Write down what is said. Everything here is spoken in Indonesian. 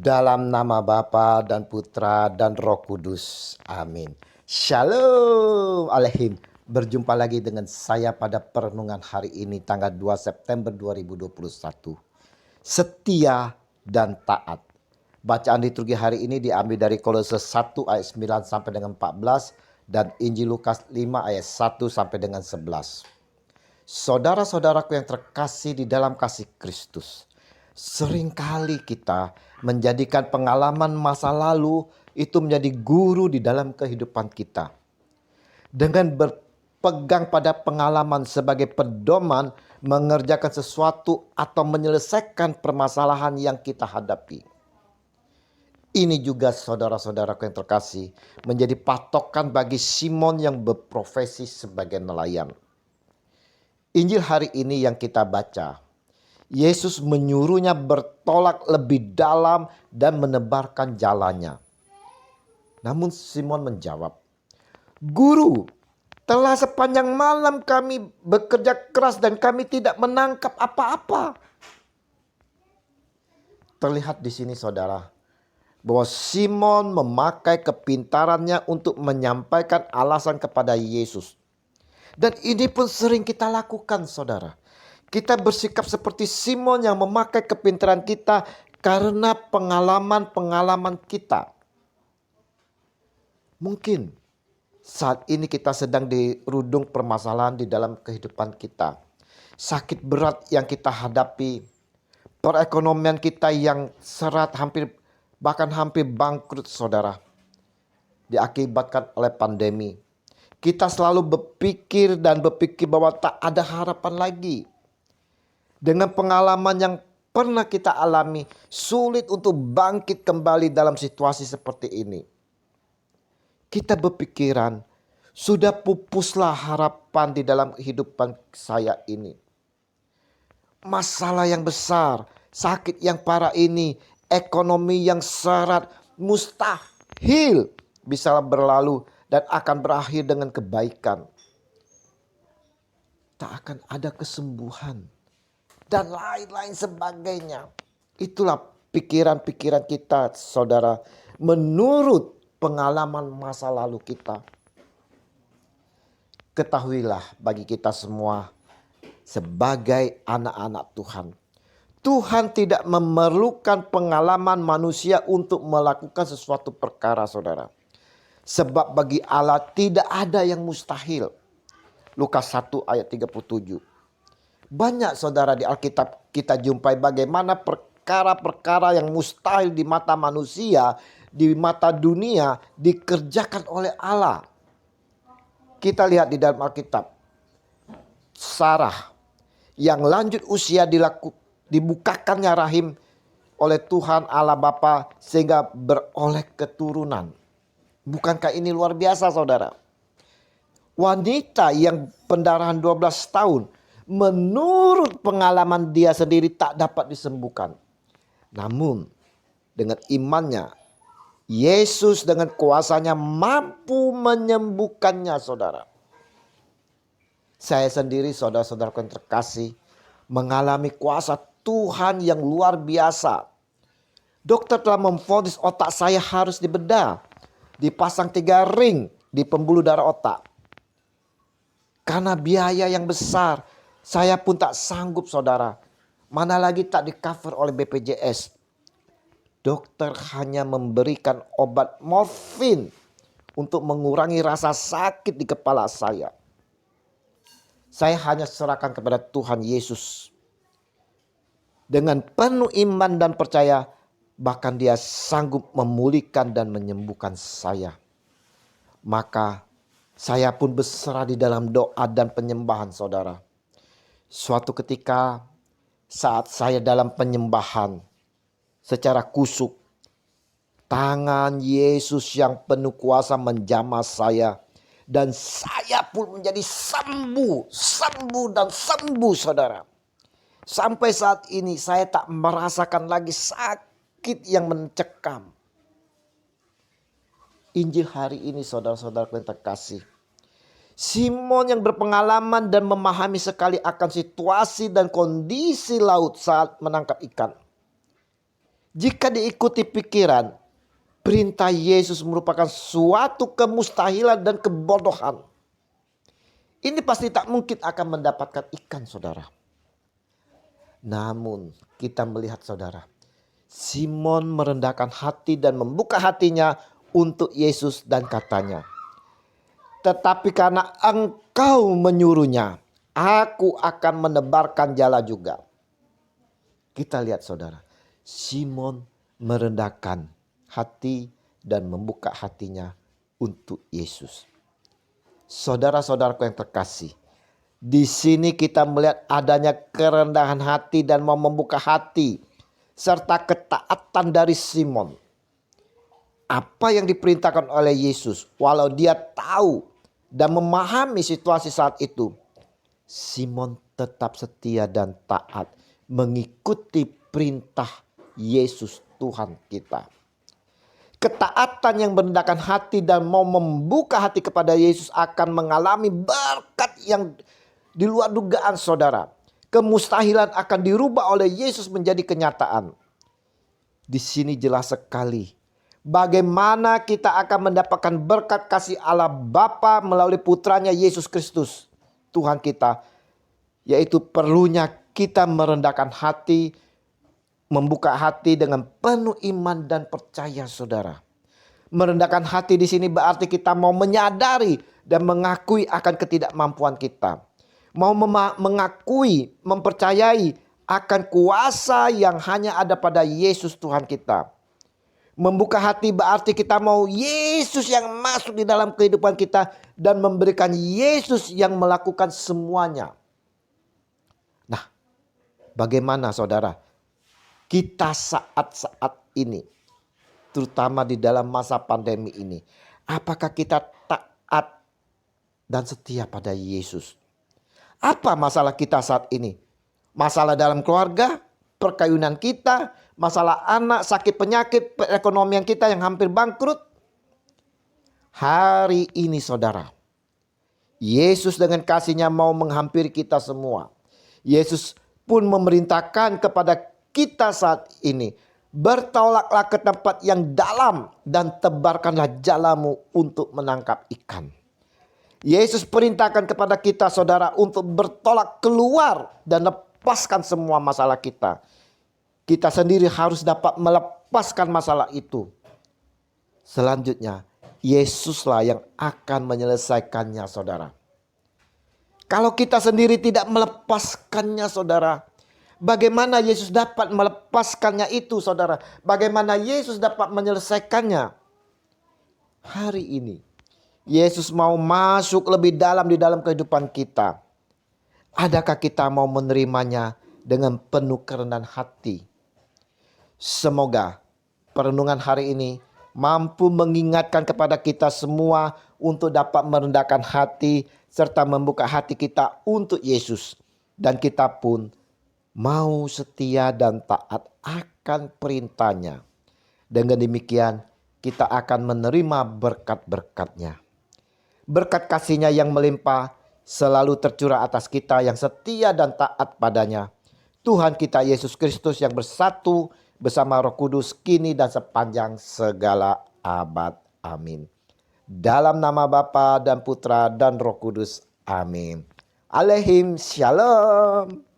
Dalam nama Bapa dan Putra dan Roh Kudus. Amin. Shalom Alehim. Berjumpa lagi dengan saya pada perenungan hari ini tanggal 2 September 2021. Setia dan taat. Bacaan liturgi hari ini diambil dari Kolose 1 ayat 9 sampai dengan 14 dan Injil Lukas 5 ayat 1 sampai dengan 11. Saudara-saudaraku yang terkasih di dalam kasih Kristus, seringkali kita menjadikan pengalaman masa lalu itu menjadi guru di dalam kehidupan kita. Dengan berpegang pada pengalaman sebagai pedoman mengerjakan sesuatu atau menyelesaikan permasalahan yang kita hadapi. Ini juga saudara-saudaraku yang terkasih menjadi patokan bagi Simon yang berprofesi sebagai nelayan. Injil hari ini yang kita baca, Yesus menyuruhnya bertolak lebih dalam dan menebarkan jalannya. Namun Simon menjawab, "Guru, telah sepanjang malam kami bekerja keras dan kami tidak menangkap apa-apa." Terlihat di sini saudara, bahwa Simon memakai kepintarannya untuk menyampaikan alasan kepada Yesus. Dan ini pun sering kita lakukan saudara. Kita bersikap seperti Simon yang memakai kepintaran kita karena pengalaman-pengalaman kita. Mungkin saat ini kita sedang dirundung permasalahan di dalam kehidupan kita. Sakit berat yang kita hadapi. Perekonomian kita yang serat bahkan hampir bangkrut saudara. Diakibatkan oleh pandemi. Kita selalu berpikir bahwa tak ada harapan lagi. Dengan pengalaman yang pernah kita alami, sulit untuk bangkit kembali dalam situasi seperti ini. Kita berpikiran, sudah pupuslah harapan di dalam kehidupan saya ini. Masalah yang besar, sakit yang parah ini, ekonomi yang syarat, mustahil bisa berlalu dan akan berakhir dengan kebaikan. Tak akan ada kesembuhan dan lain-lain sebagainya. Itulah pikiran-pikiran kita saudara menurut pengalaman masa lalu kita. Ketahuilah bagi kita semua sebagai anak-anak Tuhan. Tuhan tidak memerlukan pengalaman manusia untuk melakukan sesuatu perkara saudara. Sebab bagi Allah tidak ada yang mustahil. Lukas 1 ayat 37. Banyak saudara di Alkitab kita jumpai bagaimana perkara-perkara yang mustahil di mata manusia, di mata dunia dikerjakan oleh Allah. Kita lihat di dalam Alkitab. Sarah yang lanjut usia dibukakannya rahim oleh Tuhan Allah Bapa sehingga beroleh keturunan. Bukankah ini luar biasa saudara? Wanita yang pendarahan 12 tahun menurut pengalaman dia sendiri tak dapat disembuhkan. Namun dengan imannya Yesus dengan kuasanya mampu menyembuhkannya saudara. Saya sendiri saudara-saudaraku yang terkasih mengalami kuasa Tuhan yang luar biasa. Dokter telah memvonis otak saya harus dibedah. Dipasang 3 ring di pembuluh darah otak. Karena biaya yang besar, saya pun tak sanggup saudara. Mana lagi tak di cover oleh BPJS. Dokter hanya memberikan obat morfin untuk mengurangi rasa sakit di kepala saya. Saya hanya serahkan kepada Tuhan Yesus. Dengan penuh iman dan percaya, bahkan dia sanggup memulihkan dan menyembuhkan saya. Maka saya pun berserah di dalam doa dan penyembahan saudara. Suatu ketika saat saya dalam penyembahan secara kusuk, tangan Yesus yang penuh kuasa menjamah saya. Dan saya pun menjadi sembuh saudara. Sampai saat ini saya tak merasakan lagi sakit yang mencekam. Injil hari ini saudara-saudaraku yang terkasih. Simon yang berpengalaman dan memahami sekali akan situasi dan kondisi laut saat menangkap ikan. Jika diikuti pikiran, perintah Yesus merupakan suatu kemustahilan dan kebodohan. Ini pasti tak mungkin akan mendapatkan ikan, saudara. Namun kita melihat, saudara, Simon merendahkan hati dan membuka hatinya untuk Yesus dan katanya, "Tetapi karena engkau menyuruhnya, aku akan menebarkan jala juga." Kita lihat, saudara, Simon merendahkan hati dan membuka hatinya untuk Yesus. Saudara-saudaraku yang terkasih, di sini kita melihat adanya kerendahan hati dan mau membuka hati serta ketaatan dari Simon. Apa yang diperintahkan oleh Yesus, walau dia tahu dan memahami situasi saat itu, Simon tetap setia dan taat mengikuti perintah Yesus Tuhan kita. Ketaatan yang merendahkan hati dan mau membuka hati kepada Yesus akan mengalami berkat yang di luar dugaan, saudara. Kemustahilan akan dirubah oleh Yesus menjadi kenyataan. Di sini jelas sekali bagaimana kita akan mendapatkan berkat kasih Allah Bapa melalui putranya Yesus Kristus Tuhan kita. Yaitu perlunya kita merendahkan hati, membuka hati dengan penuh iman dan percaya, saudara. Merendahkan hati di sini berarti kita mau menyadari dan mengakui akan ketidakmampuan kita. Mau mengakui, mempercayai akan kuasa yang hanya ada pada Yesus Tuhan kita. Membuka hati berarti kita mau Yesus yang masuk di dalam kehidupan kita dan memberikan Yesus yang melakukan semuanya. Nah, bagaimana, saudara, kita saat-saat ini, terutama di dalam masa pandemi ini, apakah kita taat dan setia pada Yesus? Apa masalah kita saat ini? Masalah dalam keluarga, perkawinan kita, masalah anak, sakit penyakit, perekonomian kita yang hampir bangkrut. Hari ini, saudara, Yesus dengan kasih-Nya mau menghampiri kita semua. Yesus pun memerintahkan kepada kita saat ini, bertolaklah ke tempat yang dalam dan tebarkanlah jalamu untuk menangkap ikan. Yesus perintahkan kepada kita, saudara, untuk bertolak keluar dan lepaskan semua masalah kita. Kita sendiri harus dapat melepaskan masalah itu. Selanjutnya, Yesuslah yang akan menyelesaikannya, saudara. Kalau kita sendiri tidak melepaskannya, saudara, bagaimana Yesus dapat melepaskannya itu, saudara? Bagaimana Yesus dapat menyelesaikannya? Hari ini Yesus mau masuk lebih dalam di dalam kehidupan kita. Adakah kita mau menerimanya dengan penuh kerendahan hati? Semoga perenungan hari ini mampu mengingatkan kepada kita semua untuk dapat merendahkan hati serta membuka hati kita untuk Yesus. Dan kita pun mau setia dan taat akan perintahnya. Dengan demikian kita akan menerima berkat-berkat-Nya. Berkat kasih-Nya yang melimpah selalu tercurah atas kita yang setia dan taat padanya. Tuhan kita Yesus Kristus yang bersatu bersama Roh Kudus kini dan sepanjang segala abad. Amin. Dalam nama Bapa dan Putra dan Roh Kudus. Amin. Alehim Shalom.